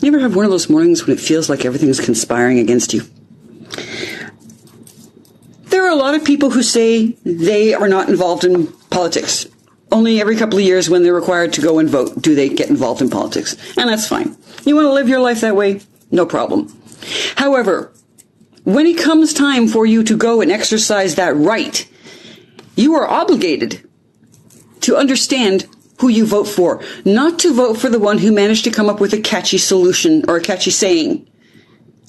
You ever have one of those mornings when it feels like everything's conspiring against you? There are a lot of people who say they are not involved in politics. Only every couple of years when they're required to go and vote do they get involved in politics. And that's fine. You want to live your life that way? No problem. However, when it comes time for you to go and exercise that right, you are obligated to understand who you vote for, not to vote for the one who managed to come up with a catchy solution or a catchy saying,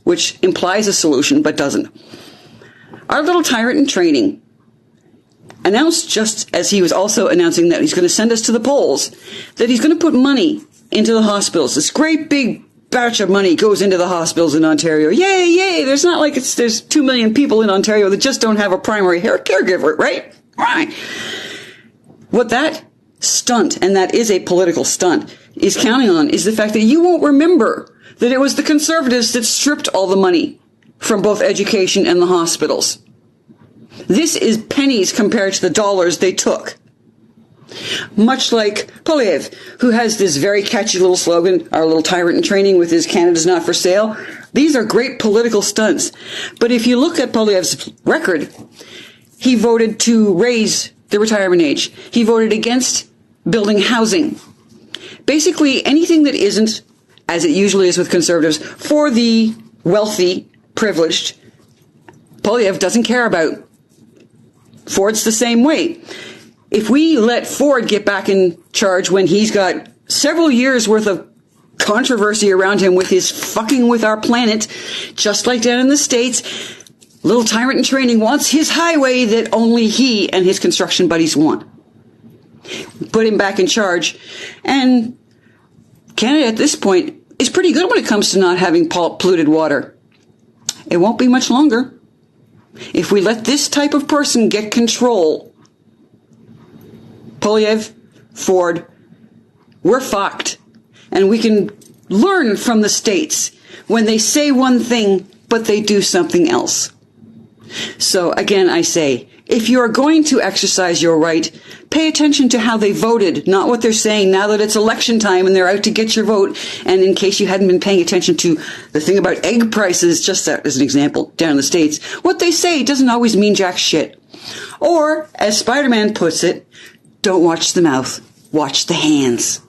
which implies a solution but doesn't. Our little tyrant in training announced, just as he was also announcing that he's going to send us to the polls, that he's going to put money into the hospitals. This great big batch of money goes into the hospitals in Ontario. Yay, yay! There's not like there's 2 million people in Ontario that just don't have a primary caregiver, right? Right. What that stunt, and that is a political stunt, is counting on is the fact that you won't remember that it was the Conservatives that stripped all the money from both education and the hospitals. This is pennies compared to the dollars they took. Much like Poilievre, who has this very catchy little slogan, our little tyrant in training with his Canada's not for sale. These are great political stunts. But if you look at Poilievre's record, he voted to raise the retirement age. He voted against building housing. Basically, anything that isn't, as it usually is with Conservatives, for the wealthy, privileged, Poilievre doesn't care about. Ford's the same way. If we let Ford get back in charge when he's got several years worth of controversy around him with his fucking with our planet, just like down in the States, little tyrant in training wants his highway that only he and his construction buddies want. Put him back in charge. And Canada at this point is pretty good when it comes to not having polluted water. It won't be much longer. If we let this type of person get control, Poilievre, Ford, we're fucked. And we can learn from the States when they say one thing, but they do something else. So again, I say, if you are going to exercise your right, pay attention to how they voted, not what they're saying now that it's election time and they're out to get your vote. And in case you hadn't been paying attention to the thing about egg prices, just as an example, down in the States, what they say doesn't always mean jack shit. Or, as Spider-Man puts it, don't watch the mouth, watch the hands.